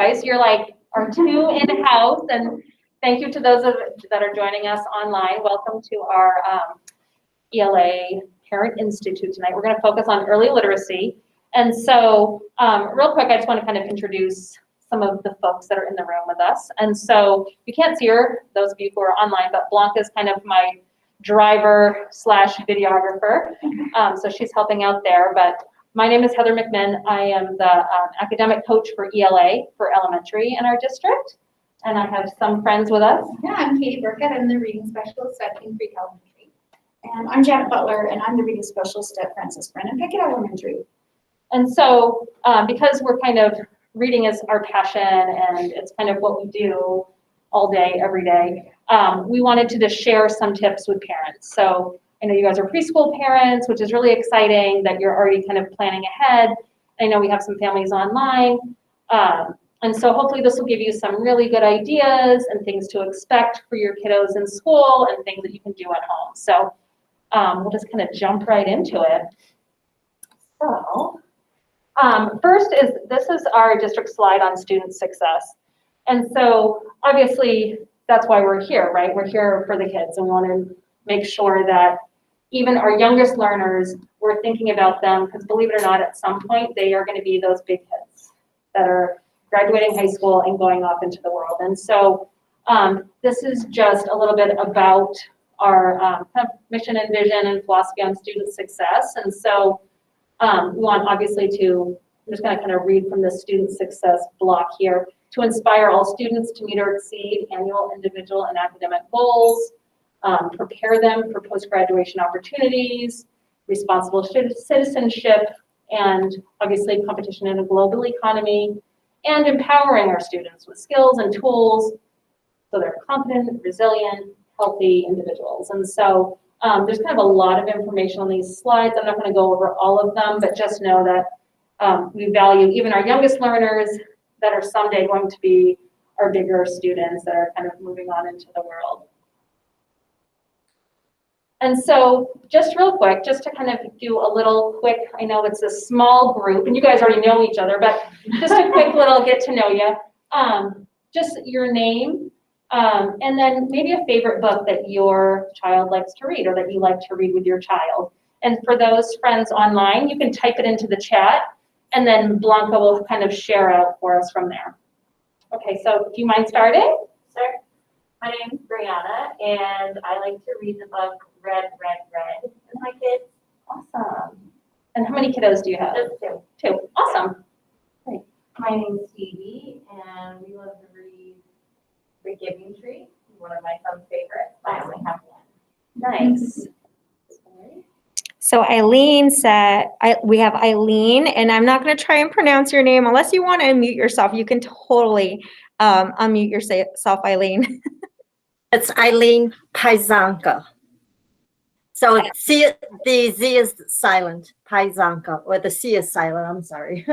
guys. You're like our two in-house, and thank you to those that are joining us online. Welcome to our ELA Parent Institute tonight. We're going to focus on early literacy. And so real quick, I just want to kind of introduce some of the folks that are in the room with us. And so you can't see her, those of you who are online, but Blanca is kind of my driver slash videographer. So she's helping out there. But my name is Heather McMinn. I am the academic coach for ELA for elementary in our district. And I have some friends with us. Yeah, I'm Katie Burkett. I'm the reading specialist at King Creek Elementary. And I'm Janet Butler, and I'm the reading specialist at Francis Brennan Pickett Elementary. And so because we're kind of, reading is our passion and it's kind of what we do all day, every day, we wanted to just share some tips with parents. So I know you guys are preschool parents, which is really exciting that you're already kind of planning ahead. I know we have some families online. And so hopefully this will give you some really good ideas and things to expect for your kiddos in school and things that you can do at home. So we'll just kind of jump right into it. So first is, this is our district slide on student success. And so obviously that's why we're here, right? We're here for the kids, and we want to make sure that even our youngest learners, we're thinking about them, because believe it or not, at some point they are going to be those big kids that are graduating high school and going off into the world. And so this is just a little bit about our kind of mission and vision and philosophy on student success. And so we want obviously to, I'm just going to kind of read from the student success block here, to inspire all students to meet or exceed annual individual and academic goals, prepare them for post-graduation opportunities, responsible citizenship, and obviously competition in a global economy, and empowering our students with skills and tools so they're confident, resilient, healthy individuals. And so there's kind of a lot of information on these slides. I'm not going to go over all of them, but just know that we value even our youngest learners that are someday going to be our bigger students that are kind of moving on into the world. And so just real quick, just to kind of do a little quick, I know it's a small group and you guys already know each other, but just a quick little get to know you. Just your name, and then maybe a favorite book that your child likes to read or that you like to read with your child. And for those friends online, you can type it into the chat, and then Blanca will kind of share out for us from there. Okay, so do you mind starting? Sure. My name is Brianna, and I like to read the book Red, Red, Red with my kids. Awesome. And how many kiddos do you have? Just two. Two. Awesome. Great. My name is Phoebe, and we love to read The Giving Tree, one of my son's favorites. I only have one. Nice. So Eileen said, we have Eileen, and I'm not going to try and pronounce your name unless you want to unmute yourself. You can totally unmute yourself, Eileen. It's Eileen Paizanka. So the Z is silent, Paizanka, or the C is silent, I'm sorry.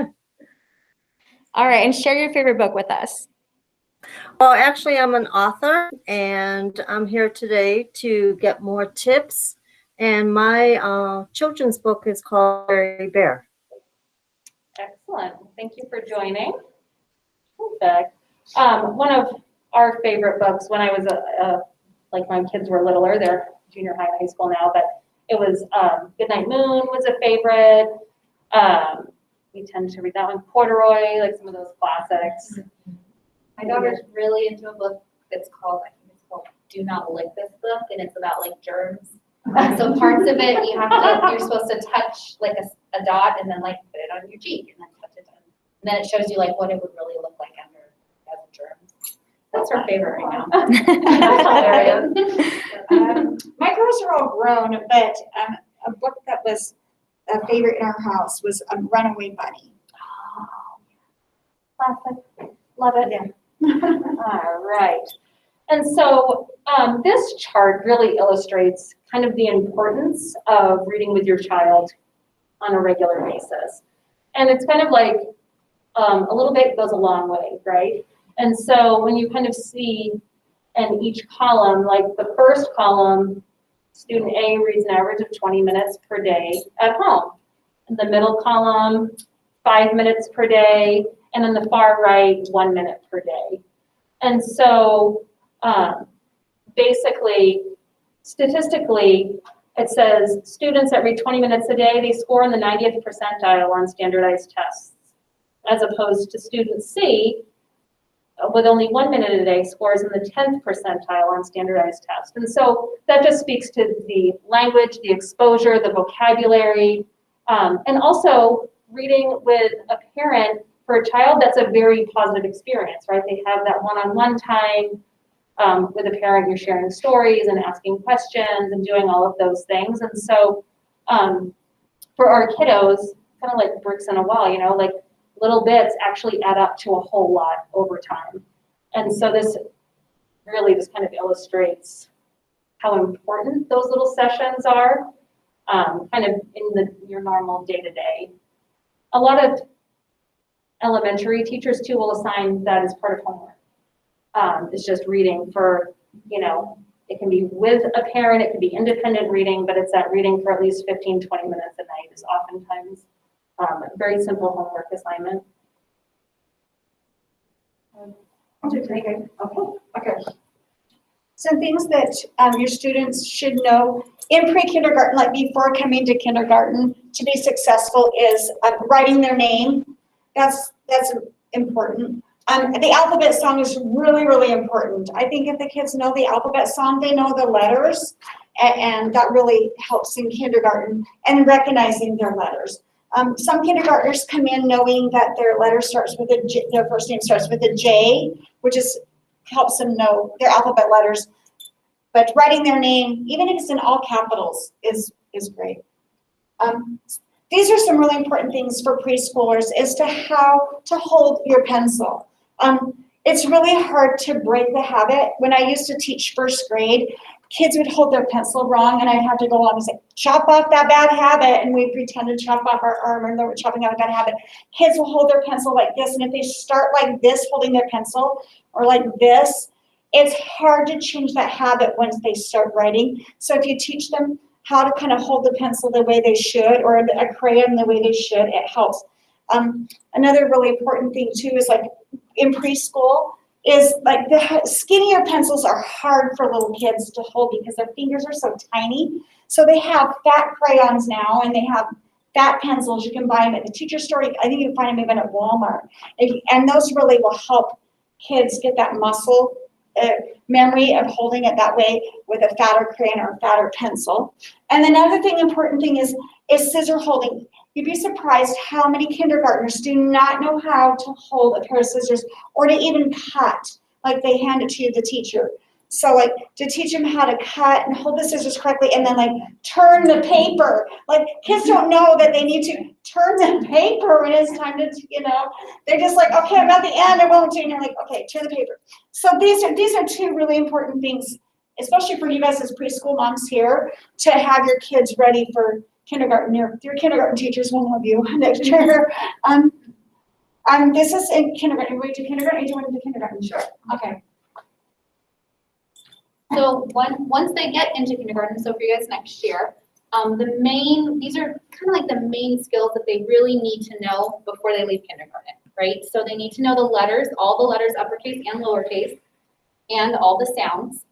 All right, and share your favorite book with us. Well, actually, I'm an author, and I'm here today to get more tips. And my children's book is called Fairy Bear. Excellent. Thank you for joining. Perfect. One of our favorite books when I was like my kids were littler, they're junior high and high school now, but it was Goodnight Moon was a favorite. We tend to read that one. Corduroy, like some of those classics. My daughter's really into a book that's called, I think it's called Do Not Lick This Book, and it's about like germs. So parts of it you're supposed to touch like a dot and then like put it on your cheek and then touch it. And then it shows you like what it would really look like under as a germ. That's her favorite right now. That's hilarious. My girls are all grown, but a book that was a favorite in our house was Runaway Bunny. Classic. Love it. Yeah. All right. And so this chart really illustrates kind of the importance of reading with your child on a regular basis. And it's kind of like a little bit goes a long way, right? And so when you kind of see in each column, like the first column, student A reads an average of 20 minutes per day at home. In the middle column, 5 minutes per day. and then the far right, 1 minute per day. And so basically, statistically, it says students that read 20 minutes a day, they score in the 90th percentile on standardized tests, as opposed to student C, with only 1 minute a day, scores in the 10th percentile on standardized tests. And so that just speaks to the language, the exposure, the vocabulary, and also reading with a parent for a child, that's a very positive experience, right? They have that one-on-one time with a parent, you're sharing stories and asking questions and doing all of those things. And so for our kiddos, kind of like bricks in a wall, you know, like little bits actually add up to a whole lot over time. And so this really just kind of illustrates how important those little sessions are, kind of in your normal day-to-day. A lot of elementary teachers too will assign that as part of homework. It's just reading for, you know, it can be with a parent, it can be independent reading, but it's that reading for at least 15, 20 minutes a night is oftentimes a very simple homework assignment. Okay. Some things that your students should know in pre-kindergarten, like before coming to kindergarten, to be successful is writing their name. That's important. The alphabet song is really, really important. I think if the kids know the alphabet song, they know the letters, and that really helps in kindergarten, and recognizing their letters. Some kindergartners come in knowing that their letter starts with a J, their first name starts with a J, which helps them know their alphabet letters. But writing their name, even if it's in all capitals, is great. These are some really important things for preschoolers as to how to hold your pencil. It's really hard to break the habit. When I used to teach first grade, kids would hold their pencil wrong, and I'd have to go along and say, chop off that bad habit, and we'd pretend to chop off our arm, and they were chopping off a bad habit. Kids will hold their pencil like this, and if they start like this, holding their pencil, or like this, it's hard to change that habit once they start writing. So if you teach them how to kind of hold the pencil the way they should, or a crayon the way they should, it helps. Another really important thing too is like in preschool is like the skinnier pencils are hard for little kids to hold because their fingers are so tiny. So they have fat crayons now, and they have fat pencils. You can buy them at the teacher store. I think you can find them even at Walmart. And those really will help kids get that muscle memory of holding it that way with a fatter crayon or a fatter pencil. And another important thing is scissor holding. You'd be surprised how many kindergartners do not know how to hold a pair of scissors or to even cut, like they hand it to you, the teacher. So like to teach them how to cut and hold the scissors correctly and then like turn the paper. Like kids don't know that they need to turn the paper when it's time to, you know, they're just like, okay, I'm at the end, I won't do, and you're like, okay, turn the paper. So these are two really important things, especially for you guys as preschool moms here, to have your kids ready for kindergarten. Your kindergarten teachers will love you next year. This is in kindergarten. Are we do kindergarten? Are you doing the kindergarten? Sure. Okay. So once they get into kindergarten, so for you guys next year, these are kind of like the main skills that they really need to know before they leave kindergarten, right? So they need to know the letters, all the letters, uppercase and lowercase, and all the sounds.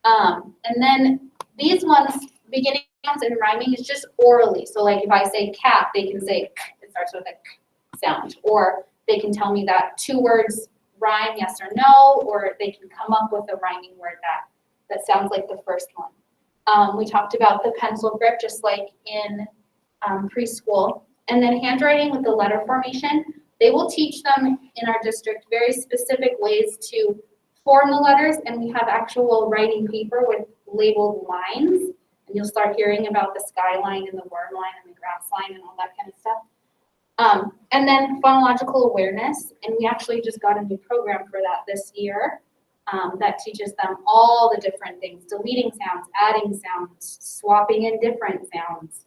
And then these ones, beginning sounds and rhyming is just orally. So like if I say cat, they can say, it starts with a k sound, or they can tell me that 2 words rhyme, yes or no, or they can come up with a rhyming word that sounds like the first one. We talked about the pencil grip, just like in preschool. And then handwriting with the letter formation. They will teach them in our district very specific ways to form the letters, and we have actual writing paper with labeled lines. And you'll start hearing about the skyline and the worm line and the grass line and all that kind of stuff. And then phonological awareness, and we actually just got a new program for that this year. That teaches them all the different things, deleting sounds, adding sounds, swapping in different sounds,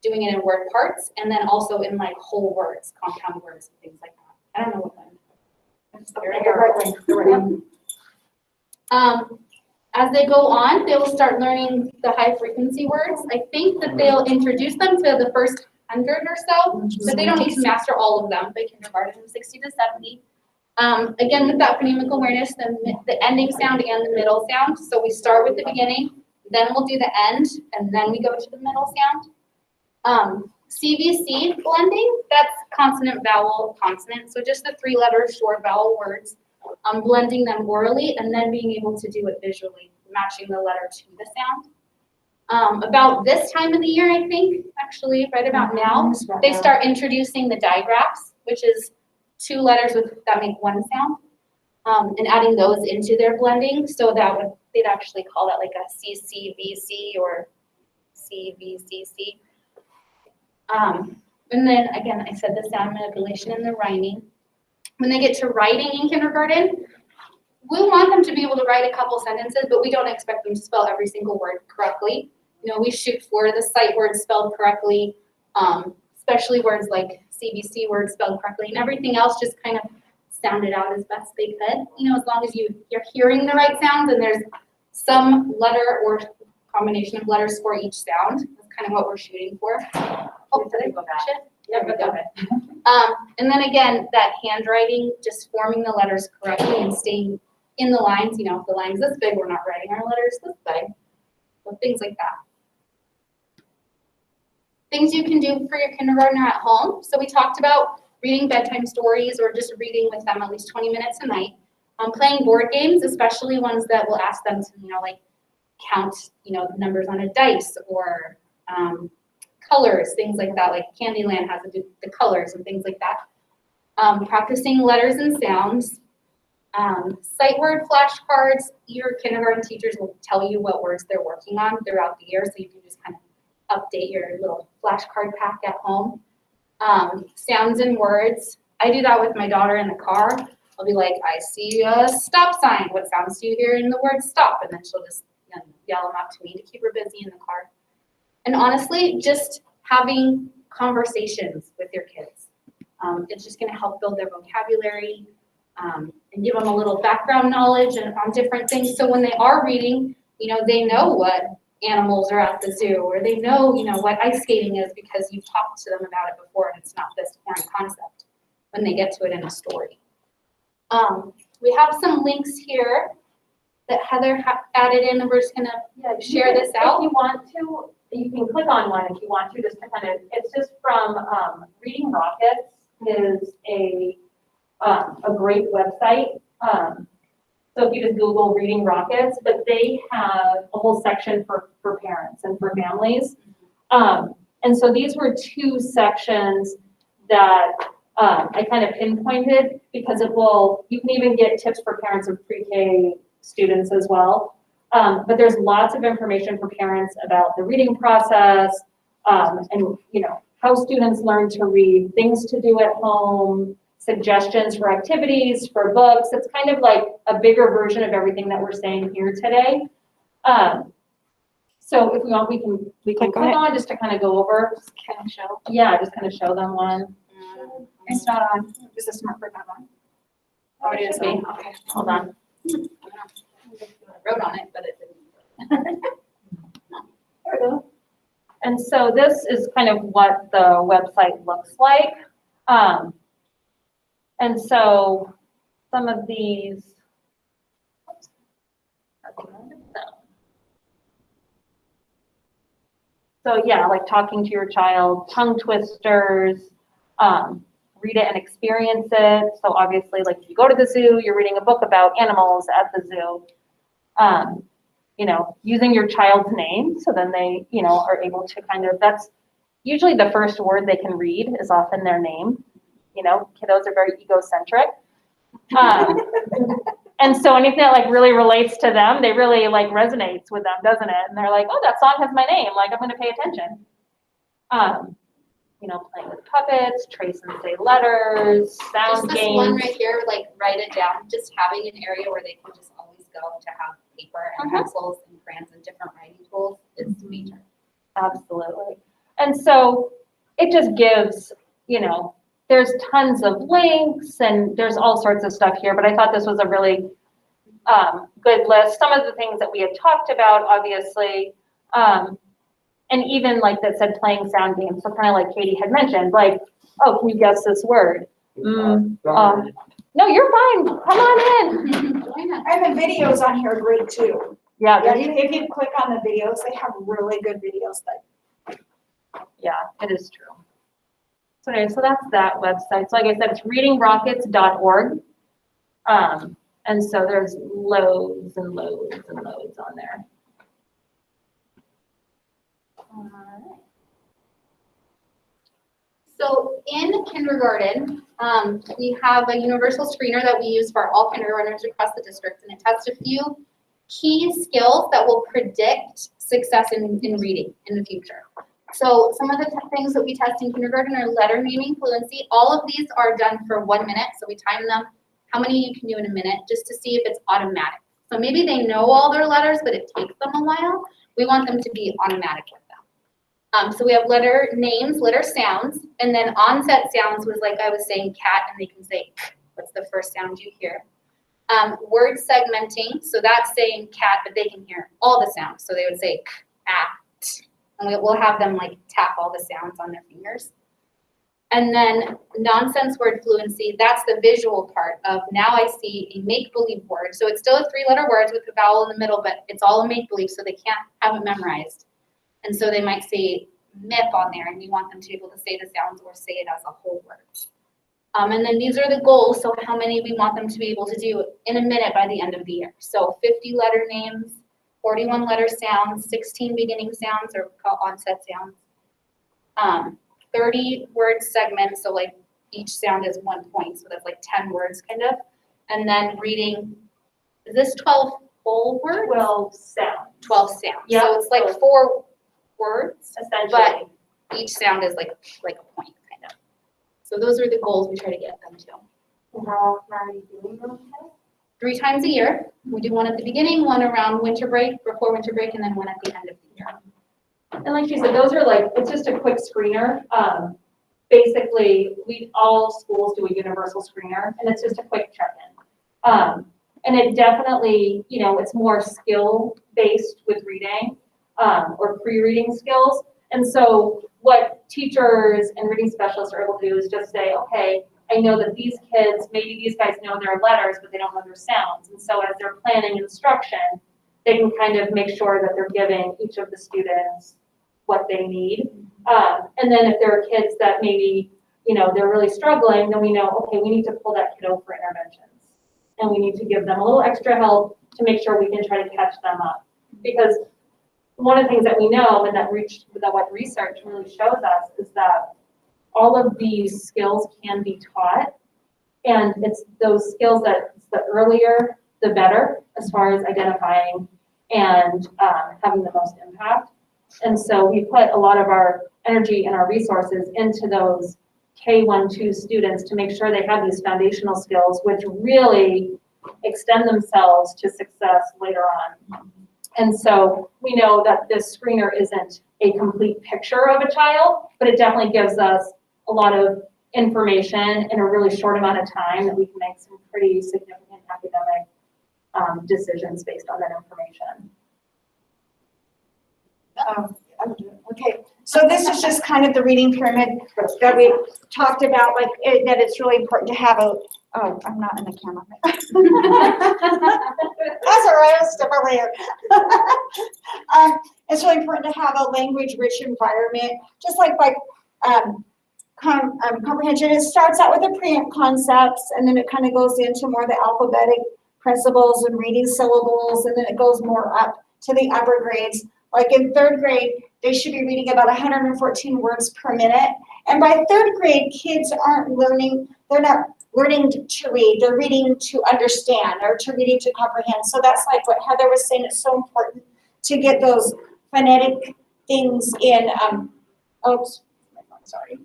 doing it in word parts, and then also in like whole words, compound words, and things like that. I don't know what as they go on, they will start learning the high frequency words. I think that they'll introduce them to the first 100 or so, but they don't need to master all of them by kindergarten from 60 to 70. Again, with that phonemic awareness, the ending sound and the middle sound. So we start with the beginning, then we'll do the end, and then we go to the middle sound. CVC blending, that's consonant, vowel, consonant. So just the 3-letter short vowel words, blending them orally and then being able to do it visually, matching the letter to the sound. About this time of the year, I think, actually right about now, they start introducing the digraphs, which is 2 letters that make one sound, and adding those into their blending. So they'd actually call that like a CCVC or CVCC. And then again, I said the sound manipulation and the rhyming. When they get to writing in kindergarten, we want them to be able to write a couple sentences, but we don't expect them to spell every single word correctly. You know, we shoot for the sight words spelled correctly, especially words like CBC words spelled correctly, and everything else just kind of sounded out as best they could. You know, as long as you're hearing the right sounds and there's some letter or combination of letters for each sound. That's kind of what we're shooting for. Oh, did I go back? Yeah, but go ahead. And then again, that handwriting, just forming the letters correctly and staying in the lines. You know, if the line's this big, we're not writing our letters this big. So things like that. Things you can do for your kindergartner at home. So we talked about reading bedtime stories or just reading with them at least 20 minutes a night. Playing board games, especially ones that will ask them to, you know, like count, you know, the numbers on a dice or colors, things like that, like Candyland has the colors and things like that. Practicing letters and sounds. Sight word flashcards. Your kindergarten teachers will tell you what words they're working on throughout the year, so you can just kind of update your little flashcard pack at home. Sounds and words. I do that with my daughter in the car. I'll be like, I see a stop sign. What sounds do you hear in the word stop? And then she'll just yell them out to me to keep her busy in the car. And honestly, just having conversations with your kids. It's just going to help build their vocabulary and give them a little background knowledge on different things. So when they are reading, you know, they know what animals are at the zoo, or they know, you know, what ice skating is because you've talked to them about it before and it's not this foreign concept when they get to it in a story. We have some links here that Heather added in, and we're just gonna share this out. If you want to, you can click on one if you want to, just to kind of, it's just from Reading Rockets is a great website. So if you just Google Reading Rockets, but they have a whole section for parents and for families. And so these were 2 sections that I kind of pinpointed because you can even get tips for parents of pre-K students as well. But there's lots of information for parents about the reading process and, you know, how students learn to read, things to do at home, suggestions for activities, for books. It's kind of like a bigger version of everything that we're saying here today. So if we want, we can click on just to kind of go over. Can I show? Yeah, just kind of show them one. It's not on. Is the smart board not on? Oh, it is me. Okay. Hold on. I wrote on it, but it didn't. There we go. And so this is kind of what the website looks like. And so some of these, so yeah, like talking to your child, tongue twisters, read it and experience it. So obviously, like if you go to the zoo, you're reading a book about animals at the zoo. You know, using your child's name, so then they, you know, are able to kind of, that's usually the first word they can read is often their name. You know, kiddos are very egocentric. And so anything that like really relates to them, they really like resonates with them, doesn't it? And they're like, oh, that song has my name, like I'm gonna pay attention. You know, playing with puppets, trace and say letters, sound Just this games. one right here, like write it down. Just having an area where they can just always go to have paper and pencils and crayons and different writing tools is major. Absolutely. And so it just gives, you know, there's tons of links and there's all sorts of stuff here, but I thought this was a really good list. Some of the things that we had talked about, obviously, And even like that said playing sound games, so kind of like Katie had mentioned, like, oh, can you guess this word? No, you're fine, come on in. Join us. And the videos on here are great too. Yeah, Yeah, there's- if you click on the videos, they have really good videos that. yeah, it is true. So anyway, so that's that website. So like I said, it's readingrockets.org. And so there's loads and loads and loads on there. Alright. So in kindergarten, we have a universal screener that we use for all kindergartners across the district, and it tests a few key skills that will predict success in reading in the future. So some of the things that we test in kindergarten are letter naming, fluency. All of these are done for 1 minute, so we time them, how many you can do in a minute, just to see if it's automatic. So maybe they know all their letters, but it takes them a while. We want them to be automatic with them. So we have letter names, letter sounds, and then onset sounds was like I was saying cat, and they can say k. What's the first sound you hear? Word segmenting, so that's saying cat, but they can hear all the sounds. So they would say k, at, and we'll have them like tap all the sounds on their fingers. And then nonsense word fluency, that's the visual part of now I see a make-believe word. So it's still a 3-letter word with a vowel in the middle, but it's all a make-believe, so they can't have it memorized. And so they might say myth on there, and you want them to be able to say the sounds or say it as a whole word. And then these are the goals, so how many we want them to be able to do in a minute by the end of the year. So 50 letter names, 41 letter sounds, 16 beginning sounds or called onset sounds, 30 word segments, so like each sound is 1 point, so that's like 10 words kind of. And then reading, is this 12 whole words? 12 sounds, 12 sounds. Yeah. So it's like 4 words, essentially. but each sound is like a point kind of. So those are the goals we try to get them to. How often are you doing those tests? 3 times a year. We do one at the beginning, one around winter break, before winter break, and then one at the end of the year. And like she said, those are like, it's just a quick screener. Basically, all schools do a universal screener, and it's just a quick check-in. And it definitely, it's more skill-based with reading, or pre-reading skills. And so what teachers and reading specialists are able to do is just say, okay, I know that these kids, maybe these guys know their letters, but they don't know their sounds. And so as they're planning instruction, they can kind of make sure that they're giving each of the students what they need. And then if there are kids that maybe, they're really struggling, then we know, okay, we need to pull that kiddo for interventions. And we need to give them a little extra help to make sure we can try to catch them up. Because one of the things that we know and that what research really shows us is that all of these skills can be taught. And it's those skills that the earlier, the better, as far as identifying and having the most impact. And so we put a lot of our energy and our resources into those K-1-2 students to make sure they have these foundational skills, which really extend themselves to success later on. And so we know that this screener isn't a complete picture of a child, but it definitely gives us a lot of information in a really short amount of time that we can make some pretty significant academic decisions based on that information. Okay, so this is just kind of the reading pyramid that we talked about, like that it's really important to have a, oh, I'm not in the camera. That's all right, I'll step over here. It's really important to have a language-rich environment, just like comprehension. It starts out with the preamp concepts, and then it kind of goes into more the alphabetic principles and reading syllables, and then it goes more up to the upper grades. Like in 3rd grade, they should be reading about 114 words per minute. And by 3rd grade, kids aren't learning, they're not learning to read, they're reading to understand or to reading to comprehend. So that's like what Heather was saying, it's so important to get those phonetic things in, oops, sorry.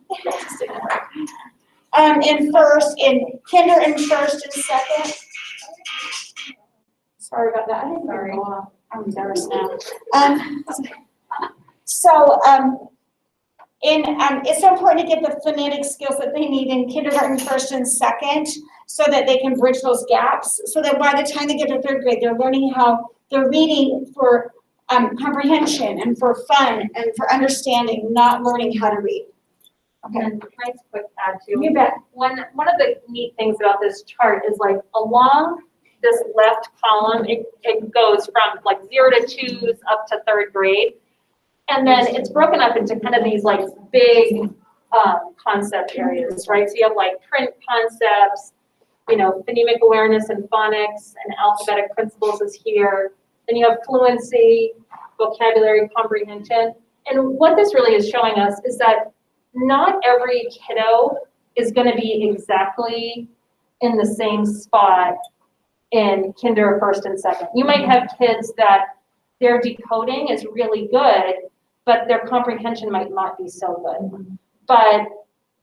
In kinder and 1st and 2nd. Sorry about that. I didn't Sorry. go off. I'm embarrassed now. It's so important to get the phonetic skills that they need in kindergarten, 1st and 2nd, so that they can bridge those gaps. So that by the time they get to 3rd grade, they're learning how they're reading for comprehension and for fun and for understanding, not learning how to read. Okay, And nice quick add too. you bet. One of the neat things about this chart is like along this left column, it goes from like 0 to 2s up to 3rd grade. And then it's broken up into kind of these like big concept areas, right? So you have like print concepts, you know, phonemic awareness and phonics and alphabetic principles is here. Then you have fluency, vocabulary comprehension. And what this really is showing us is that not every kiddo is going to be exactly in the same spot in kinder, 1st, and 2nd. You might have kids that their decoding is really good, but their comprehension might not be so good. But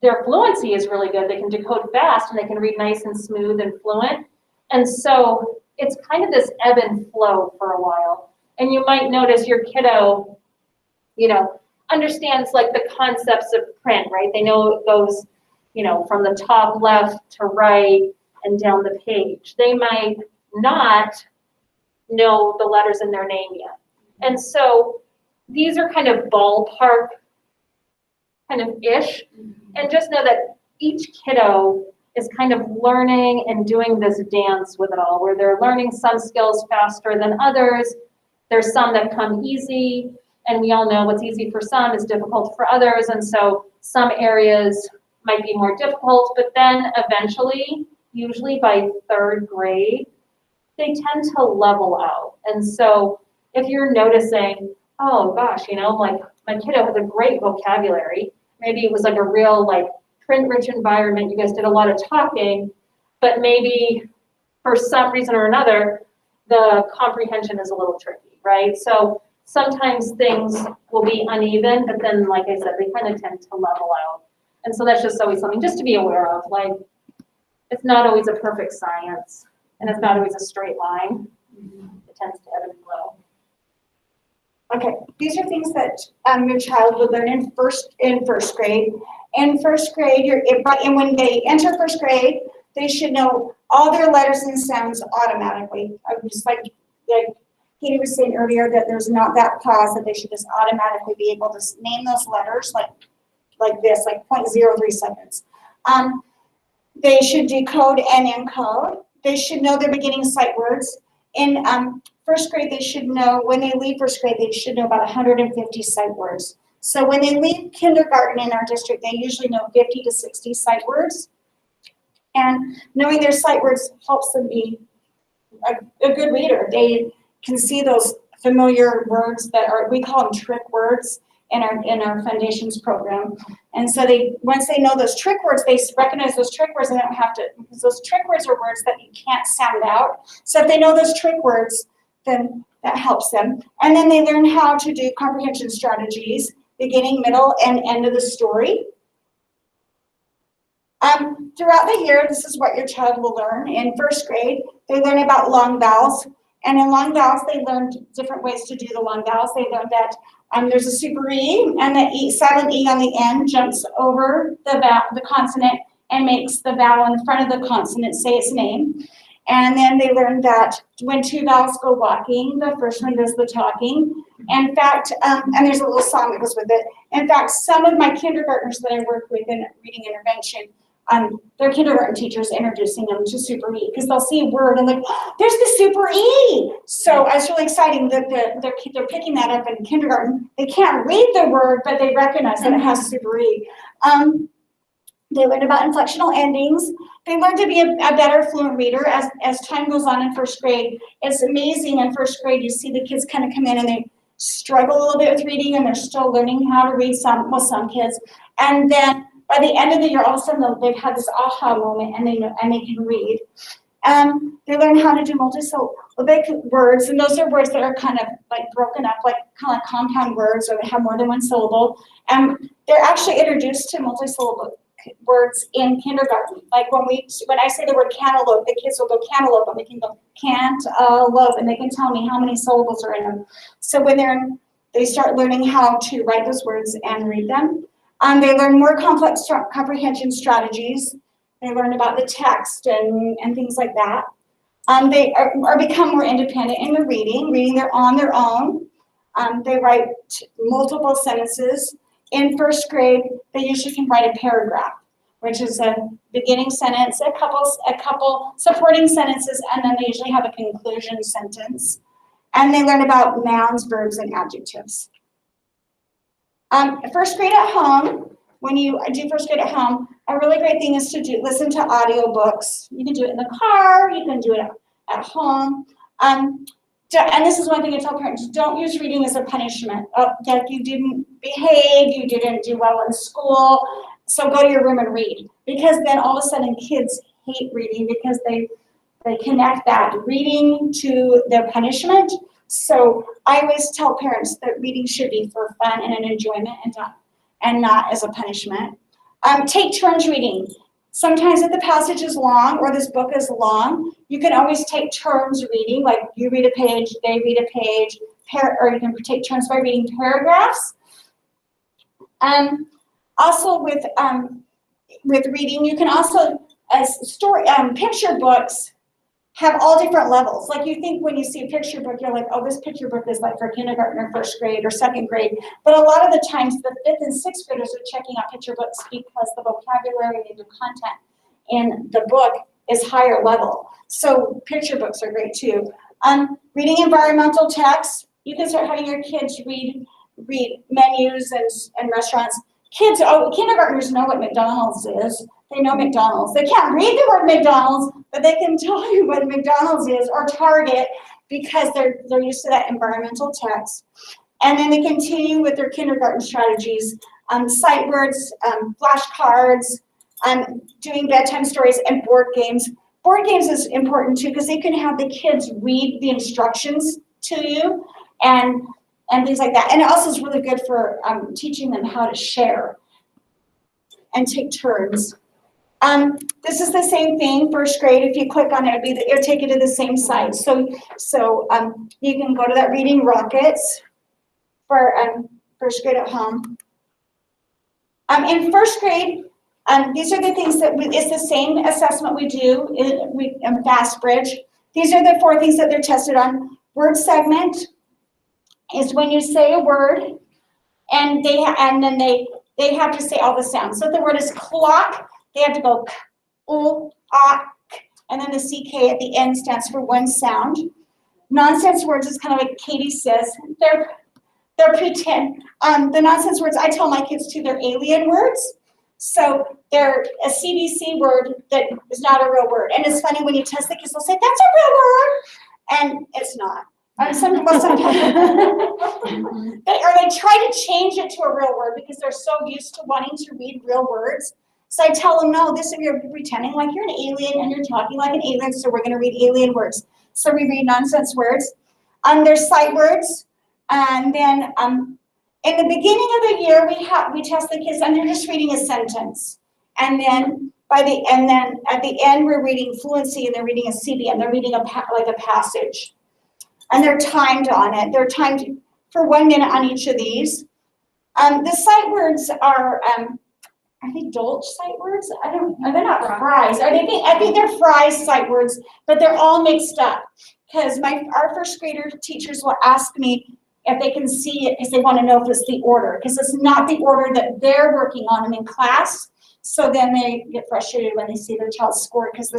their fluency is really good. They can decode fast and they can read nice and smooth and fluent. And so it's kind of this ebb and flow for a while. And you might notice your kiddo, you know, understands like the concepts of print, right? They know it goes, you know, from the top left to right and down the page. They might not know the letters in their name yet. And so these are kind of ballpark kind of ish. And just know that each kiddo is kind of learning and doing this dance with it all, where they're learning some skills faster than others. There's some that come easy, and we all know what's easy for some is difficult for others. And so some areas might be more difficult, but then eventually, usually by 3rd grade, they tend to level out. And so if you're noticing, oh gosh, you know, like my kiddo has a great vocabulary, maybe it was like a real like print-rich environment, you guys did a lot of talking, but maybe for some reason or another, the comprehension is a little tricky, right? So sometimes things will be uneven, but then, like I said, they kind of tend to level out. And so that's just always something just to be aware of. Like, it's not always a perfect science, and it's not always a straight line. It tends to ebb and flow. Okay, these are things that your child would learn in first grade. In 1st grade, and when they enter 1st grade, they should know all their letters and sounds automatically. Just like Katie was saying earlier, that there's not that pause, that they should just automatically be able to name those letters like this, like 0.03 seconds. They should decode and encode. They should know their beginning sight words. In 1st grade, they should know, when they leave 1st grade, they should know about 150 sight words. So when they leave kindergarten in our district, they usually know 50 to 60 sight words. And knowing their sight words helps them be a good reader. They can see those familiar words that are, we call them trick words in our foundations program. And so once they know those trick words, they recognize those trick words and they don't have to, because those trick words are words that you can't sound out. So if they know those trick words, then that helps them. And then they learn how to do comprehension strategies, beginning, middle, and end of the story. Throughout the year, this is what your child will learn. In 1st grade, they learn about long vowels. And in long vowels, they learned different ways to do the long vowels. They learned that there's a super E, and the silent E on the end jumps over the consonant and makes the vowel in front of the consonant say its name. And then they learned that when 2 vowels go walking, the first one does the talking. In fact, and there's a little song that goes with it. In fact, some of my kindergartners that I work with in reading intervention, their kindergarten teachers introducing them to Super E, because they'll see a word and like, oh, there's the Super E. So it's really exciting that they're picking that up in kindergarten. They can't read the word, but they recognize that it has Super E. They learned about inflectional endings. They learned to be a better fluent reader as time goes on in 1st grade. It's amazing in 1st grade, you see the kids kind of come in and they struggle a little bit with reading and they're still learning how to read some kids. And then by the end of the year, all of a sudden they've had this aha moment and they can read. They learn how to do multisyllabic words, and those are words that are kind of like broken up, like kind of like compound words, or they have more than one syllable. And they're actually introduced to multisyllabic words in kindergarten. Like when I say the word cantaloupe, the kids will go cantaloupe, and they can go cantaloupe, and they can tell me how many syllables are in them. So when they start learning how to write those words and read them. They learn more complex comprehension strategies. They learn about the text and things like that. They are become more independent in their reading. They're on their own. They write multiple sentences. In first grade, they usually can write a paragraph, which is a beginning sentence, a couple supporting sentences, and then they usually have a conclusion sentence. And they learn about nouns, verbs, and adjectives. First grade at home, when you do first grade at home, a really great thing is to listen to audiobooks. You can do it in the car, you can do it at home. And this is one thing I tell parents, don't use reading as a punishment. Oh, like you didn't behave, you didn't do well in school, so go to your room and read. Because then all of a sudden kids hate reading because they connect that reading to their punishment. So I always tell parents that reading should be for fun and an enjoyment and not as a punishment. Take turns reading. Sometimes if the passage is long or this book is long, you can always take turns reading, like you read a page, they read a page, or you can take turns by reading paragraphs. Also with reading, you can also, picture books have all different levels. Like you think when you see a picture book, you're like, oh, this picture book is like for kindergarten or first grade or second grade. But a lot of the times the 5th and 6th graders are checking out picture books because the vocabulary and the content in the book is higher level. So picture books are great too. Reading environmental text, you can start having your kids read menus and restaurants. Kindergartners know what McDonald's is. They know McDonald's. They can't read the word McDonald's, but they can tell you what McDonald's is or Target because they're used to that environmental text. And then they continue with their kindergarten strategies, sight words, flashcards, doing bedtime stories, and board games. Board games is important too because they can have the kids read the instructions to you and things like that. And it also is really good for teaching them how to share and take turns. This is the same thing, first grade. If you click on it, it'll take you to the same site. So you can go to that Reading Rockets for first grade at home. In first grade, these are the things that it's the same assessment we do in FastBridge. These are the 4 things that they're tested on. Word segment is when you say a word, and then they have to say all the sounds. So if the word is clock, they have to go k, u, a, k, and then the CK at the end stands for one sound. Nonsense words is kind of like Katie says. They're pretend. The nonsense words, I tell my kids too, they're alien words. So they're a CBC word that is not a real word. And it's funny when you test the kids, they'll say, that's a real word. And it's not. Sometimes they try to change it to a real word because they're so used to wanting to read real words. So I tell them, no, you're pretending like you're an alien and you're talking like an alien, so we're going to read alien words. So we read nonsense words. There's sight words. And then in the beginning of the year, we test the kids and they're just reading a sentence. And then at the end, we're reading fluency and they're reading a CB and they're reading like a passage. And they're timed on it. They're timed for 1 minute on each of these. The sight words are they Dolch sight words? They're not fries. I think they're fries sight words, but they're all mixed up. Because our first grader teachers will ask me if they can see it because they want to know if it's the order. Because it's not the order that they're working on them in class. So then they get frustrated when they see their child's score because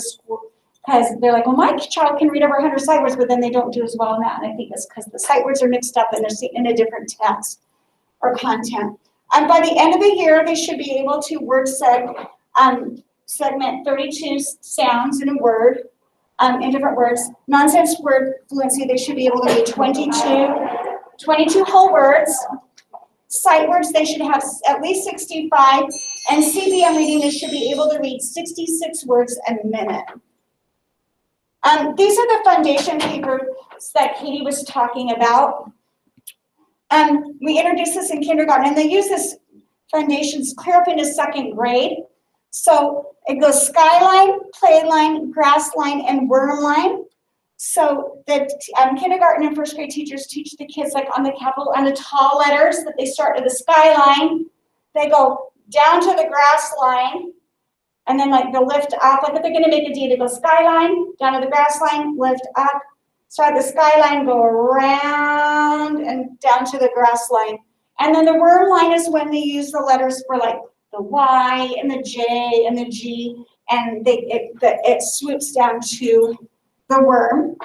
they're like, well, my child can read over 100 sight words, but then they don't do as well in that. And I think it's because the sight words are mixed up and they're in a different text or content. And by the end of the year, they should be able to word segment 32 sounds in a word, in different words. Nonsense word fluency, they should be able to read 22 whole words. Sight words, they should have at least 65. And CBM reading, they should be able to read 66 words a minute. These are the foundation papers that Katie was talking about. We introduced this in kindergarten, and they use this foundations clear up into second grade. So it goes skyline, play line, grass line, and worm line. So the kindergarten and first grade teachers teach the kids like on the tall letters that they start at the skyline. They go down to the grass line, and then like they'll lift up. Like if they're going to make a D, they go skyline, down to the grass line, lift up, So I have the skyline go around and down to the grass line. And then the word line is when they use the letters for like the Y and the J and the G, and it swoops down to the worm.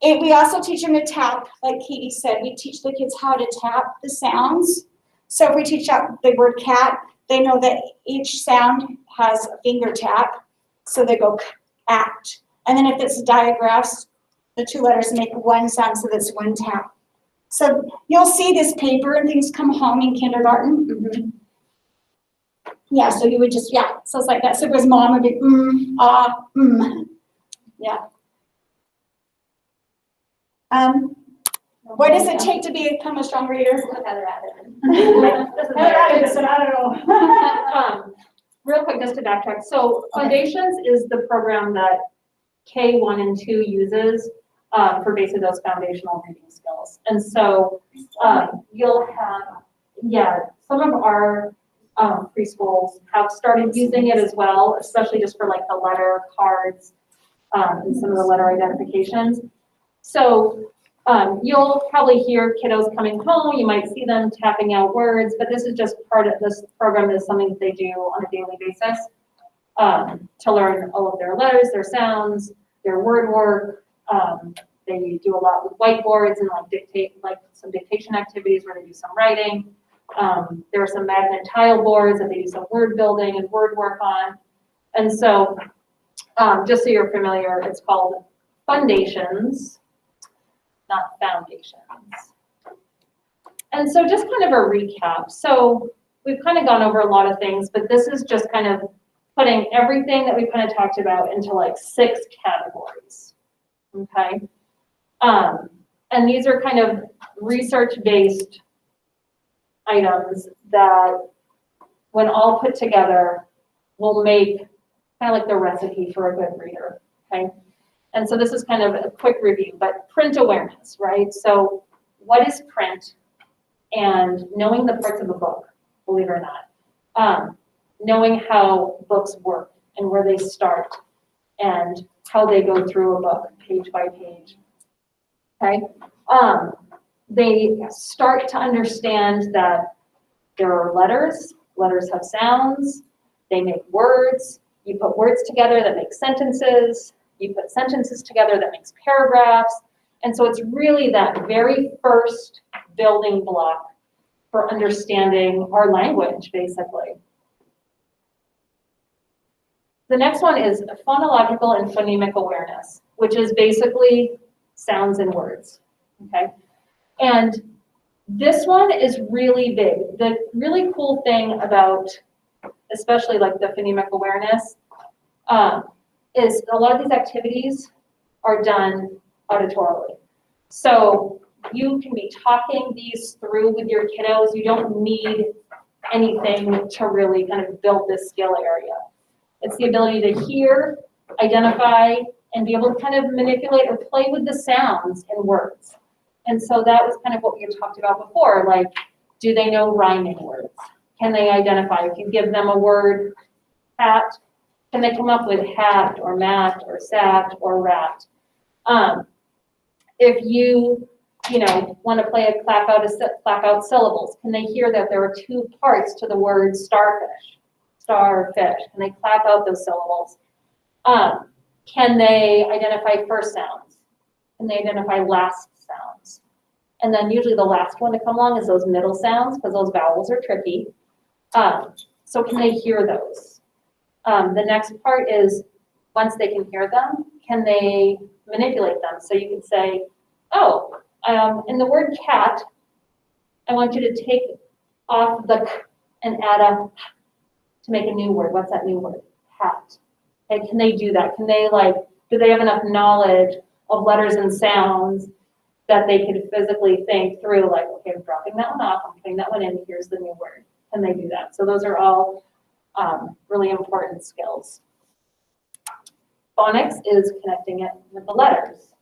We also teach them to tap, like Katie said. We teach the kids how to tap the sounds. So if we teach out the word cat, they know that each sound has a finger tap. So they go act. And then if it's digraphs, the two letters make one sound, so that's one tap. So you'll see this paper and things come home in kindergarten. Mm-hmm. Yeah, so you would just, yeah, so it's like that. So it was mom would be, yeah. What does it take to become a strong reader? Heather added. Heather added said, I don't know. Real quick, just to backtrack. So Foundations is the program that K1 and 2 uses for basically those foundational reading skills. And so you'll have, some of our preschools have started using it as well, especially just for like the letter cards and some of the letter identifications. So you'll probably hear kiddos coming home, you might see them tapping out words, but this is just part of this program is something that they do on a daily basis to learn all of their letters, their sounds, their word work. They do a lot with whiteboards and like some dictation activities where they do some writing. There are some magnet tile boards that they do some word building and word work on. And so just so you're familiar, it's called Foundations, not Foundations. And so just kind of a recap. So we've kind of gone over a lot of things, but this is just kind of putting everything that we've kind of talked about into like 6 categories, okay? And these are kind of research-based items that, when all put together, will make kind of like the recipe for a good reader, okay? And so this is kind of a quick review, but print awareness, right? So what is print? And knowing the parts of a book, believe it or not. Knowing how books work and where they start and how they go through a book page by page, okay? They start to understand that there are letters have sounds, they make words, you put words together that make sentences, you put sentences together that makes paragraphs, and so it's really that very first building block for understanding our language, basically. The next one is phonological and phonemic awareness, which is basically sounds and words, okay? And this one is really big. The really cool thing about, especially like the phonemic awareness, is a lot of these activities are done auditorily. So you can be talking these through with your kiddos. You don't need anything to really kind of build this skill area. It's the ability to hear, identify, and be able to kind of manipulate or play with the sounds in words. And so that was kind of what we had talked about before, like, do they know rhyming words? Can they identify? If you give them a word, hat, can they come up with hat or mat or sat or rat? If you want to play a clap out syllables, can they hear that there are 2 parts to the word starfish? Starfish. Can they clap out those syllables? Can they identify first sounds? Can they identify last sounds? And then usually the last one to come along is those middle sounds, because those vowels are tricky. So can they hear those? The next part is, once they can hear them, can they manipulate them? So you can say, oh, in the word cat, I want you to take off the k and add a h to make a new word. What's that new word? Hat. Okay, can they do that? Can they do they have enough knowledge of letters and sounds that they could physically think through, like, okay, I'm dropping that one off, I'm putting that one in, here's the new word. Can they do that? So those are all really important skills. Phonics is connecting it with the letters.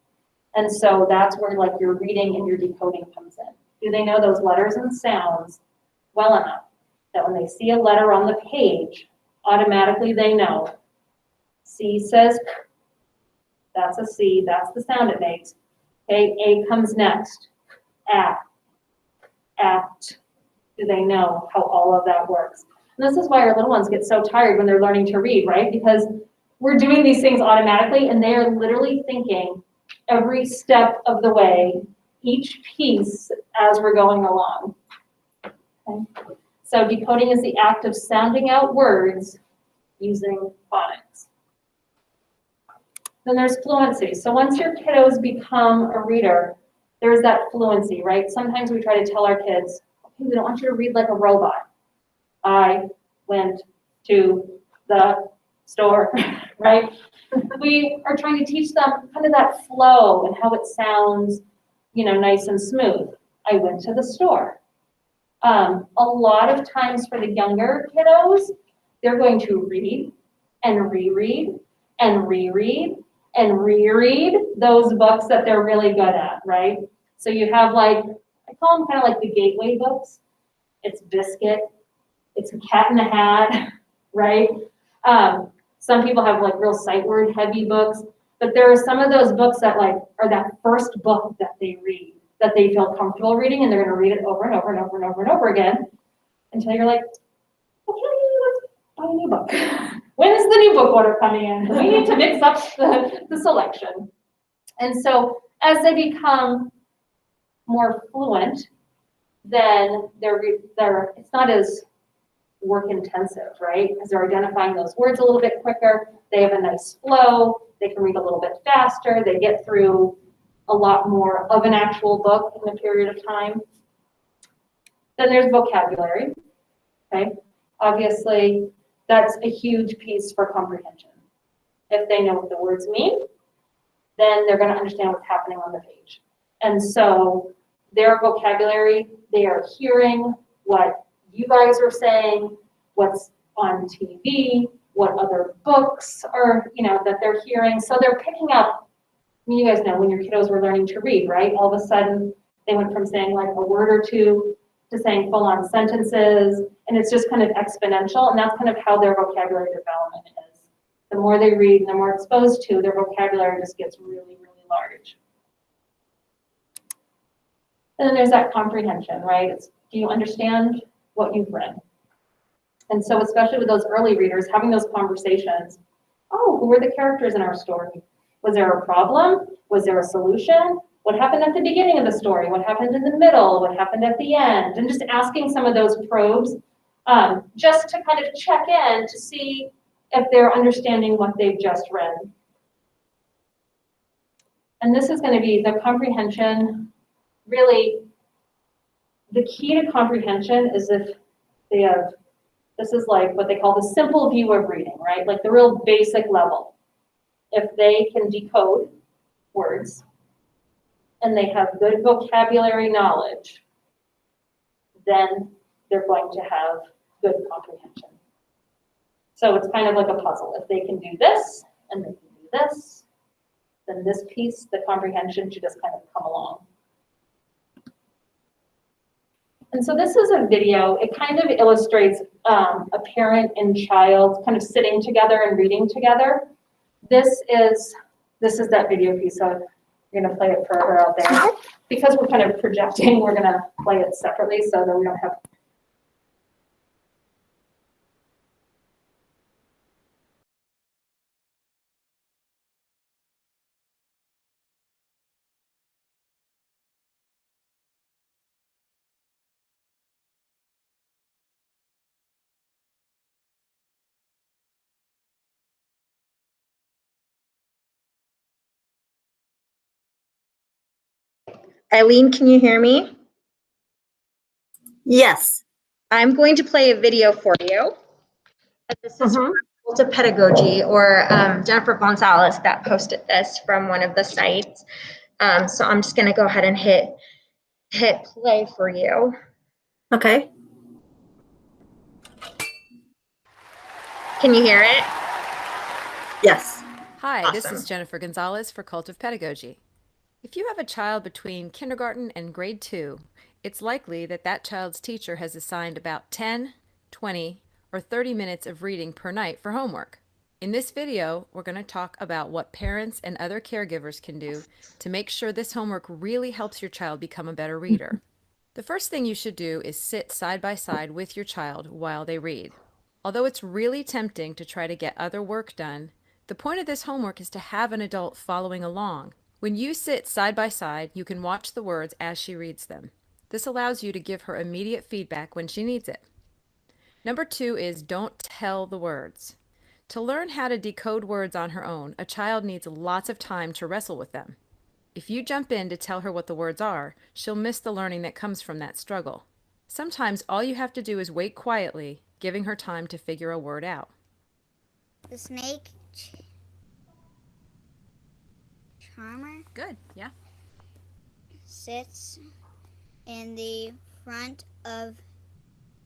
And so that's where like your reading and your decoding comes in. Do they know those letters and sounds well enough that when they see a letter on the page, automatically they know C says K, That's a C, that's the sound it makes. Okay, A comes next. Act. Do they know how all of that works? And this is why our little ones get so tired when they're learning to read, right? Because we're doing these things automatically and they are literally thinking every step of the way, each piece as we're going along. Okay? So decoding is the act of sounding out words using phonics. Then there's fluency. So once your kiddos become a reader, there's that fluency, right? Sometimes we try to tell our kids, okay, we don't want you to read like a robot. I went to the store, right? We are trying to teach them kind of that flow and how it sounds, nice and smooth. I went to the store. A lot of times for the younger kiddos, they're going to read and reread and reread and reread those books that they're really good at, right? So you have I call them kind of like the gateway books. It's Biscuit, it's a Cat in the Hat, right? Some people have real sight word heavy books, but there are some of those books that are that first book that they read, that they feel comfortable reading, and they're gonna read it over and over and over and over and over again until you're like, okay, let's buy a new book. When is the new book order coming in? We need to mix up the selection. And so as they become more fluent, then it's not as work intensive, right? Because they're identifying those words a little bit quicker. They have a nice flow. They can read a little bit faster. They get through a lot more of an actual book in a period of time. Then there's vocabulary, okay? Obviously, that's a huge piece for comprehension. If they know what the words mean, then they're going to understand what's happening on the page. And so their vocabulary, they are hearing what you guys are saying, what's on TV, what other books are, that they're hearing. So they're picking up, you guys know when your kiddos were learning to read, right? All of a sudden, they went from saying a word or two to saying full-on sentences, and it's just kind of exponential, and that's kind of how their vocabulary development is. The more they read and the more exposed to, their vocabulary just gets really, really large. And then there's that comprehension, right? Do you understand what you've read? And so especially with those early readers, having those conversations, who were the characters in our story? Was there a problem? Was there a solution? What happened at the beginning of the story? What happened in the middle? What happened at the end? And just asking some of those probes just to kind of check in to see if they're understanding what they've just read. And this is going to be the comprehension. Really, the key to comprehension is if they have, this is what they call the simple view of reading, right? The real basic level. If they can decode words and they have good vocabulary knowledge, then they're going to have good comprehension. So it's kind of like a puzzle. If they can do this and they can do this, then this piece, the comprehension, should just kind of come along. And so this is a video. It kind of illustrates a parent and child kind of sitting together and reading together. This is that video piece. So you're going to play it for her out there. Because we're kind of projecting, we're going to play it separately so that we don't have. Eileen, can you hear me? Yes. I'm going to play a video for you. This is from Cult of Pedagogy, or Jennifer Gonzalez that posted this from one of the sites. So I'm just going to go ahead and hit play for you. Okay. Can you hear it? Yes. Hi, this Awesome. is Jennifer Gonzalez for Cult of Pedagogy. If you have a child between kindergarten and grade 2, it's likely that that child's teacher has assigned about 10, 20, or 30 minutes of reading per night for homework. In this video, we're going to talk about what parents and other caregivers can do to make sure this homework really helps your child become a better reader. The first thing you should do is sit side by side with your child while they read. Although it's really tempting to try to get other work done, the point of this homework is to have an adult following along. When you sit side by side, you can watch the words as she reads them. This allows you to give her immediate feedback when she needs it. Number 2 is don't tell the words. To learn how to decode words on her own, a child needs lots of time to wrestle with them. If you jump in to tell her what the words are, she'll miss the learning that comes from that struggle. Sometimes all you have to do is wait quietly, giving her time to figure a word out. The snake charmer Good, yeah. sits in the front of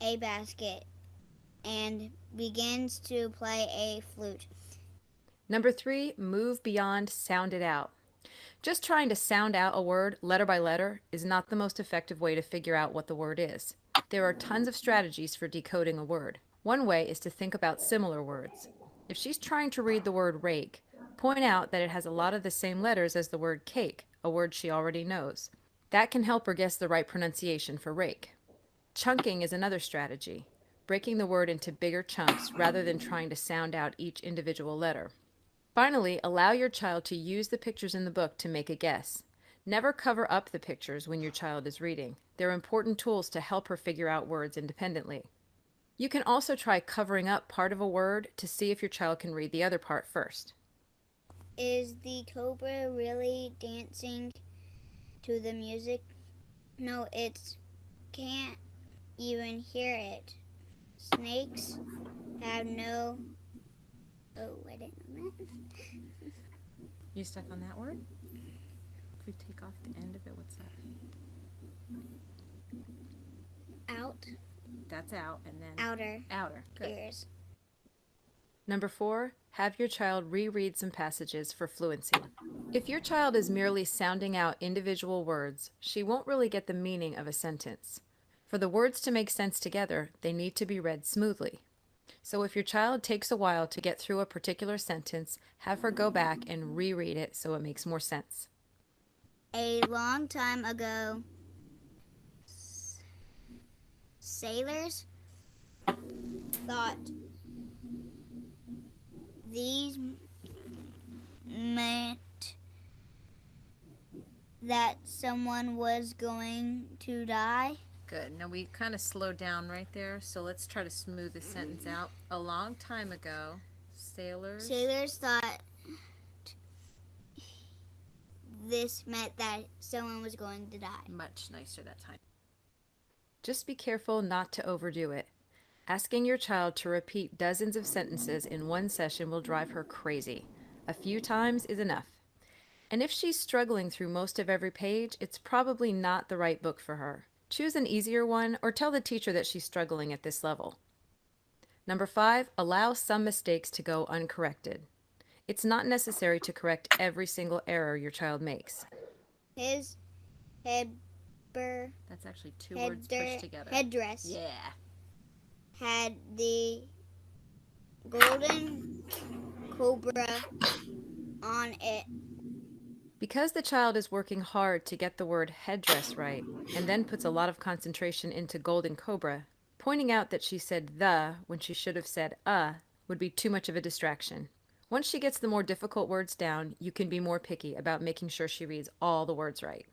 a basket and begins to play a flute. Number 3, move beyond sound it out. Just trying to sound out a word letter by letter is not the most effective way to figure out what the word is. There are tons of strategies for decoding a word. One way is to think about similar words. If she's trying to read the word rake, point out that it has a lot of the same letters as the word cake, a word she already knows. That can help her guess the right pronunciation for rake. Chunking is another strategy, breaking the word into bigger chunks rather than trying to sound out each individual letter. Finally, allow your child to use the pictures in the book to make a guess. Never cover up the pictures when your child is reading. They're important tools to help her figure out words independently. You can also try covering up part of a word to see if your child can read the other part first. Is the cobra really dancing to the music? No, it can't even hear it. Snakes have no... Oh, I didn't know that. You stuck on that word? If we take off the end of it, what's that? Out, That's out, and then outer outer. Good. ears. Number 4, have your child reread some passages for fluency. If your child is merely sounding out individual words, she won't really get the meaning of a sentence. For the words to make sense together, they need to be read smoothly. So if your child takes a while to get through a particular sentence, have her go back and reread it so it makes more sense. A long time ago, sailors thought these meant that someone was going to die. Good. Now we kind of slowed down right there, so let's try to smooth the sentence out. A long time ago, sailors thought this meant that someone was going to die. Much nicer that time. Just be careful not to overdo it. Asking your child to repeat dozens of sentences in one session will drive her crazy. A few times is enough. And if she's struggling through most of every page, it's probably not the right book for her. Choose an easier one or tell the teacher that she's struggling at this level. Number 5, allow some mistakes to go uncorrected. It's not necessary to correct every single error your child makes. His That's actually 2 words pushed together. headdress Yeah. had the golden cobra on it. Because the child is working hard to get the word headdress right, and then puts a lot of concentration into golden cobra, pointing out that she said the when she should have said would be too much of a distraction. Once she gets the more difficult words down, you can be more picky about making sure she reads all the words right.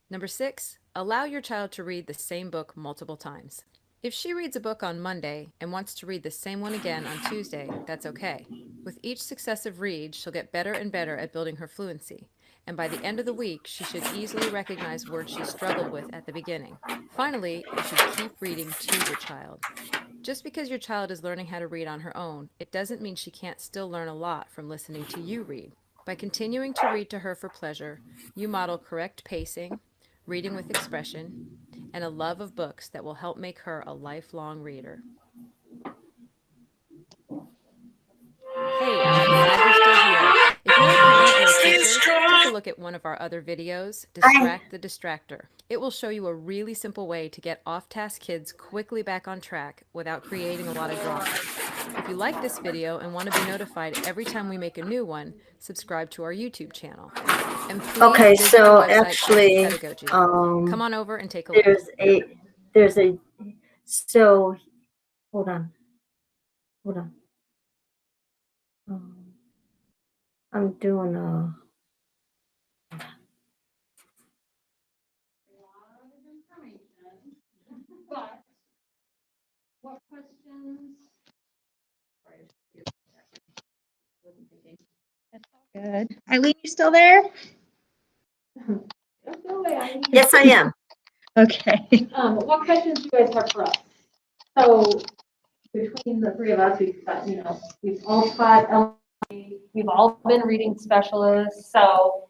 Number 6, allow your child to read the same book multiple times. If she reads a book on Monday and wants to read the same one again on Tuesday, that's okay. With each successive read, she'll get better and better at building her fluency. And by the end of the week, she should easily recognize words she struggled with at the beginning. Finally, you should keep reading to your child. Just because your child is learning how to read on her own, it doesn't mean she can't still learn a lot from listening to you read. By continuing to read to her for pleasure, you model correct pacing, reading with expression, and a love of books that will help make her a lifelong reader. Hey, I'm glad you're still here. If you're a parent or a teacher, take a look at one of our other videos, Distract the Distractor. It will show you a really simple way to get off-task kids quickly back on track without creating a lot of drama. If you like this video and want to be notified every time we make a new one, subscribe to our YouTube channel. And please Okay, visit so our website, actually, Pedagogy. Come on over and take a look. there's a, so, hold on. I'm doing But what questions? Good. Eileen, you still there? yes, I am. Okay. What questions do you guys have for us? So between the three of us, we've got, we've all taught elementary, we've all been reading specialists. So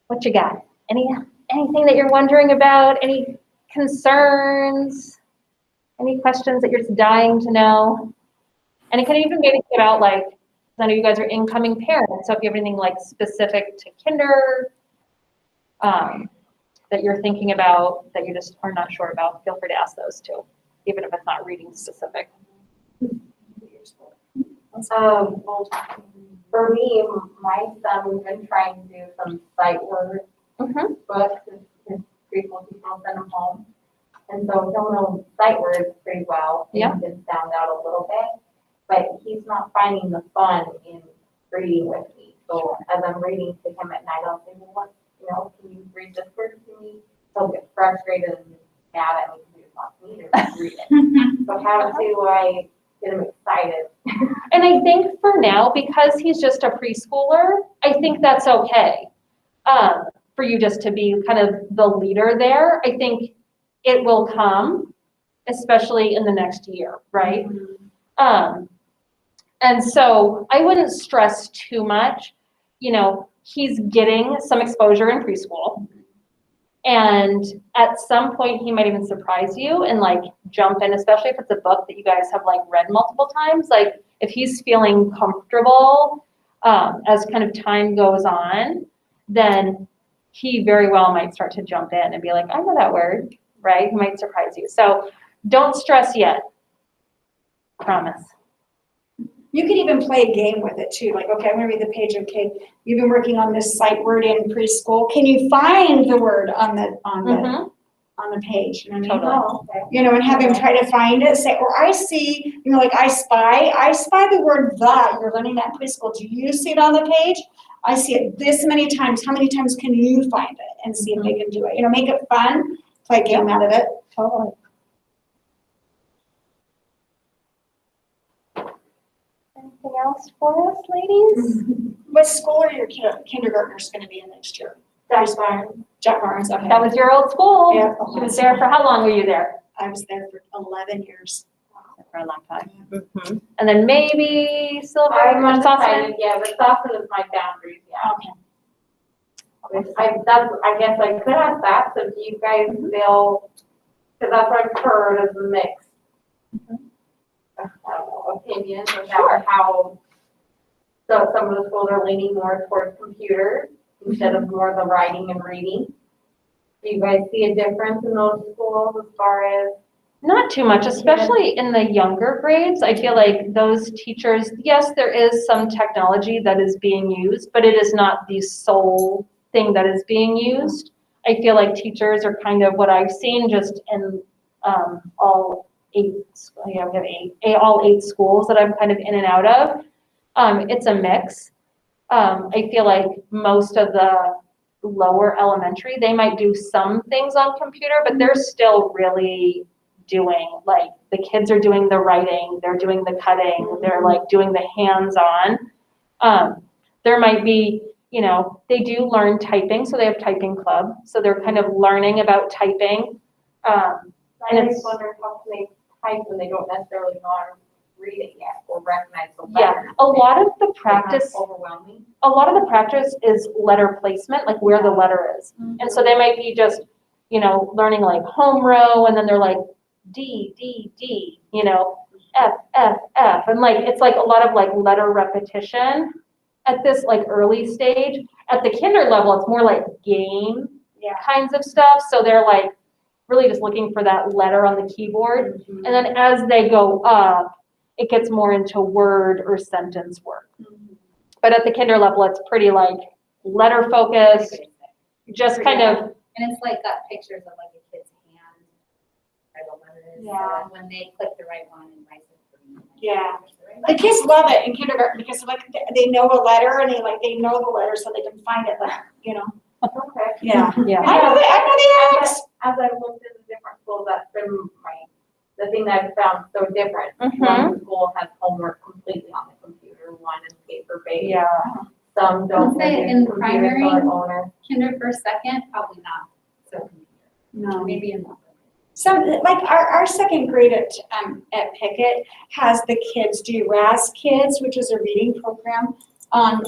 what you got? Anything that you're wondering about? Any concerns? Any questions that you're just dying to know? And it can even maybe get out like, I know you guys are incoming parents, so if you have anything like specific to kinder, that you're thinking about, that you just are not sure about, feel free to ask those too, even if it's not reading specific. Well, for me, my son, we've been trying to do some sight word Mhm. books, his preschool people send them home. And so he'll know sight words pretty well. And Yeah. he can sound out a little bit, but he's not finding the fun in reading with me. So as I'm reading to him at night, I'll say, well, what, can you read this word to me? He'll get frustrated and mad at me because he just wants me to read it. So how do I get him excited? And I think for now, because he's just a preschooler, I think that's okay. For you just to be kind of the leader there. I think it will come, especially in the next year, right? And so I wouldn't stress too much. He's getting some exposure in preschool. And at some point, he might even surprise you and like jump in, especially if it's a book that you guys have like read multiple times. Like if he's feeling comfortable as kind of time goes on, then he very well might start to jump in and be like, I know that word, right? He might surprise you. So don't stress yet. Promise. You could even play a game with it too, like, okay, I'm gonna read the page, okay, you've been working on this sight word in preschool, can you find the word on the page? You know what I mean? Totally. Oh, okay. And have him try to find it, say, or I see, like I spy the word the, you're learning that in preschool, do you see it on the page? I see it this many times, how many times can you find it? And see if they can do it, make it fun, play a game out of it. Totally. Anything else for us, ladies? What school are your kindergartners gonna be in next year? Jack Barnes, okay. That was your old school. Yeah. She was there for how long were you there? I was there for 11 years. For a long time. And then maybe Silver I'm or Saucon? undecided, yeah, but Saucon is my boundaries, yeah. Okay. I guess I could ask that, so do you guys feel, because that's what I've heard is the mix. I don't know, opinions about how, so some of the schools are leaning more towards computers instead of more the writing and reading. Do you guys see a difference in those schools as far as? Not too much, especially in the younger grades. I feel like those teachers, yes, there is some technology that is being used, but it is not the sole thing that is being used. I feel like teachers are kind of what I've seen just in all 8, we have all 8 schools that I'm kind of in and out of. It's a mix. I feel like most of the lower elementary, they might do some things on computer, but they're still really doing, like, the kids are doing the writing, they're doing the cutting, they're like doing the hands-on. There might be, they do learn typing, so they have typing club, so they're kind of learning about typing. I always wonder how can they type when they don't necessarily know how to read it yet or recognize the letters. Yeah, a lot of the practice, Overwhelming. a lot of the practice is letter placement, like where the letter is. And so they might be just, learning like home row, and then they're like D, D, D, F, F, F. And like, it's like a lot of like letter repetition at this like early stage. At the kinder level, it's more like game kinds of stuff. So they're like really just looking for that letter on the keyboard. And then as they go up, it gets more into word or sentence work. But at the kinder level, it's pretty like letter focused, just kind of, And it's like got pictures of like a kid's hand, where the letter is, so Yeah. when they click the right one and write it for you. Yeah. The kids love it in kindergarten because like they know a letter and they know the letter so they can find it, like, you know. Okay. Yeah. yeah. I know the X. As I've looked into different schools, that's been the thing that I've found so different. Mhm. One school has homework completely on the computer, one is paper-based. Yeah. Some don't. I'd say They do in computer primary- for like owner. Kinder first, second, probably not, so No. maybe in the. So like our second grade at Pickett has the kids do RAS Kids, which is a reading program on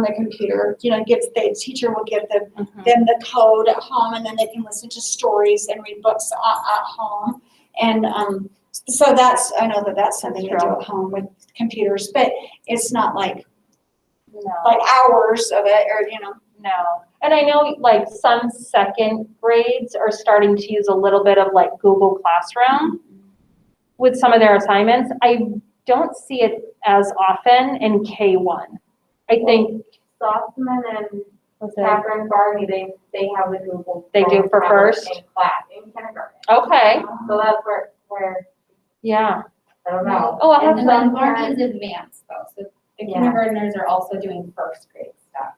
the computer. You know, the teacher will give them the code at home, and then they can listen to stories and read books at home. And so I know that's something they do at home with computers, but it's not like hours of it, or you know. No. And I know like some second grades are starting to use a little bit of like Google Classroom with some of their assignments. I don't see it as often in K1. I think Softman and Catherine Barney, they have the Google. They do for tablet first? In class, in kindergarten. okay, So that's where, yeah. I don't know. Oh, I'll have And to, then Barney's advanced though, so the Yeah. kindergartners are also doing first grade stuff.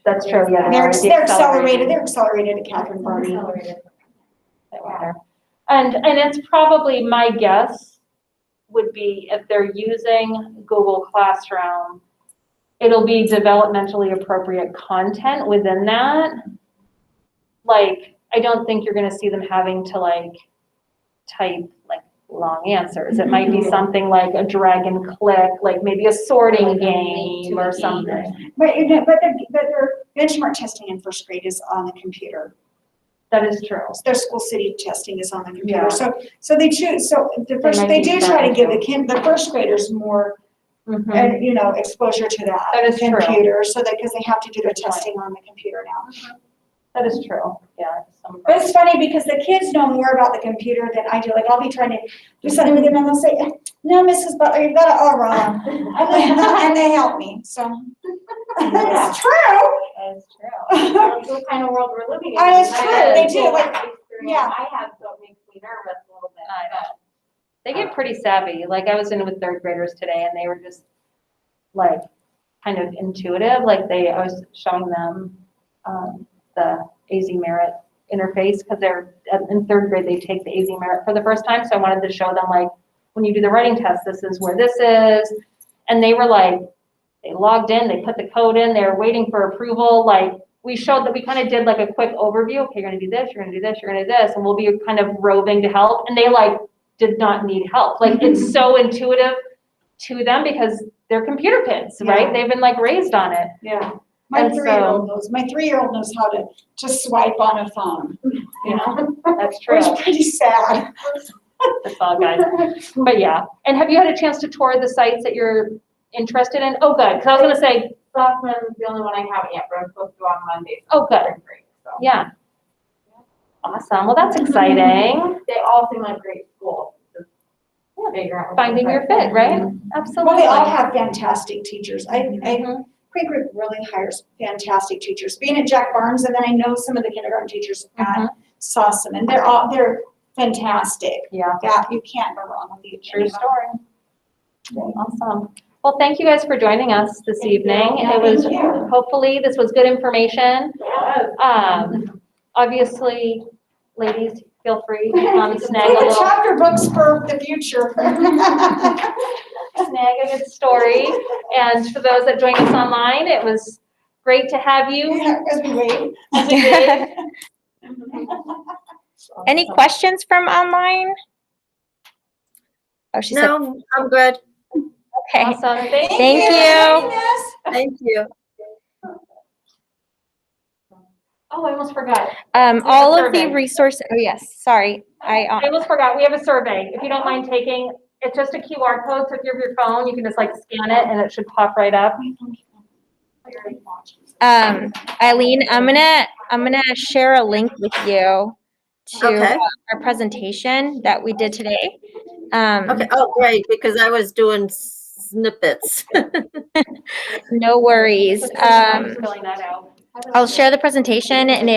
that's true, yeah. They're already accelerated. They're accelerated at Catherine Barney. Accelerated. And it's probably, my guess would be if they're using Google Classroom, it'll be developmentally appropriate content within that. Like, I don't think you're gonna see them having to like type like long answers. It might be something like a drag and click, like maybe a sorting Like a link game to a or game. something. But their benchmark testing in first grade is on the computer. That is true. Their school city testing is on the Yeah. computer. So they choose. So they do try to give the first graders more Mhm. and exposure to that, That is true. computer, so that because they have to do their testing on the computer now. That is true, yeah. But it's funny because the kids know more about the computer than I do. Like I'll be trying to do something with them and they'll say, "No, Mrs. Butler, you've got it all wrong," and they help me. So it's true. That is true. That's the kind of world we're living in. Oh, it's true. They do, School like, experience yeah. I have, so it makes me nervous a little bit. I know. They get pretty savvy. Like I was in with third graders today and they were just like kind of intuitive. Like I was showing them the AZ Merit interface because they're in third grade, they take the AZ Merit for the first time. So I wanted to show them like, when you do the writing test, this is where this is. And they were like, they logged in, they put the code in, they were waiting for approval. Like we showed that we kind of did like a quick overview. Okay, you're gonna do this, you're gonna do this, you're gonna do this. And we'll be kind of roving to help. And they like did not need help. Like it's so intuitive to them because they're computer kids, right? Yeah. They've been like raised on it. Yeah. My And 3-year-old knows. My 3-year-old knows how to just swipe on a phone. You know, That's true. it's pretty sad. That's all guys. But yeah. And have you had a chance to tour the sites that you're interested in? Oh, good. Because I was gonna say, Softman's the only one I haven't yet, but I'm supposed to go on Monday. oh, good. Spring break, so. Yeah. Awesome. Well, that's exciting. They all seem like great schools. Just figure out. Finding your fit, right? Absolutely. Well, they all have fantastic teachers. Mhm. Playgroup really hires fantastic teachers. Being at Jack Barnes, and then I know some of the kindergarten teachers at Sossaman, and they're fantastic. Yeah. Yeah, you can't go wrong with the True story. Awesome. Well, thank you guys for joining us this evening. Yeah, It was, thank you. hopefully, this was good information. Obviously, ladies, feel free to snag a Take the little, chapter books for the future. snag a good story. And for those that joined us online, it was great to have you. As we wait. As we did. Any questions from online? Oh, she said, No, I'm good. okay. Awesome. Thank Thank you. you. Thank you. Oh, I almost forgot. All of the survey. resources, oh yes, sorry. I almost forgot. We have a survey. If you don't mind taking, it's just a QR code. So if you have your phone, you can just like scan it and it should pop right up. Eileen, I'm gonna share a link with you to Okay. our presentation that we did today. Okay, oh, great, because I was doing snippets. No worries. Filling that out. I'll share the presentation, and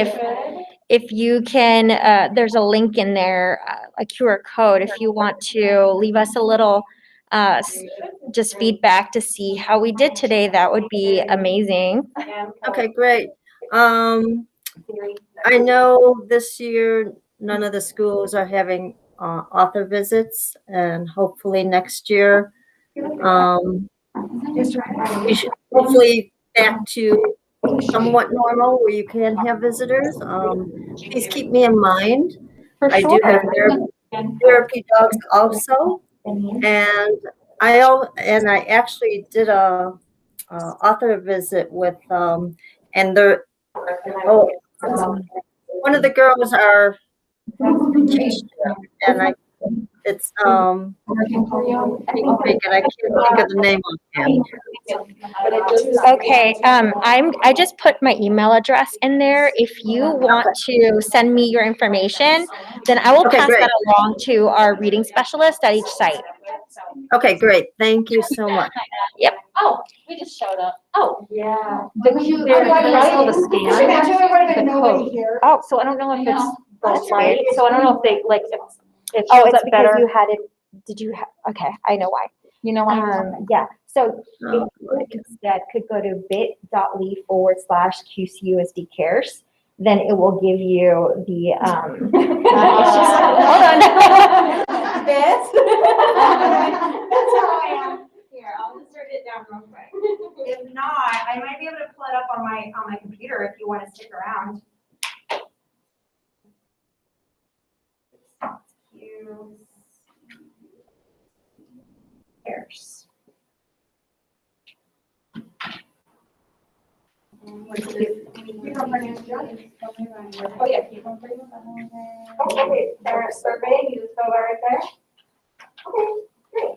if you can, there's a link in there, a QR code, if you want to leave us a little, just feedback to see how we did today, that would be amazing. Okay, great. I know this year, none of the schools are having author visits, and hopefully next year, we should hopefully back to somewhat normal where you can have visitors. Please keep me in mind. I do have therapy dogs also, and I actually did a author visit with and they're one of the girls are and it's I can't think of the name offhand. Okay, I just put my email address in there. If you want to send me your information, then I will Okay, pass great. that along to our reading specialist at each site. Okay, great. Thank you so much. Oh, we just showed up. Oh, Yeah. there's still the scan, the code. here. Oh, So I don't know if it's That's both right. So I don't know if they, like, it oh, shows it's up because better. you had it, okay, I know why. You know what? Yeah, so Oh, if you instead could go to bit.ly/QCUSD cares, then it will give you the, hold on. This? That's how I am. Here, I'll just write it down real quick. If not, I might be able to pull it up on my computer if you want to stick around. Cares. Oh, yeah. Okay, parent survey, you just go right there. Okay, great.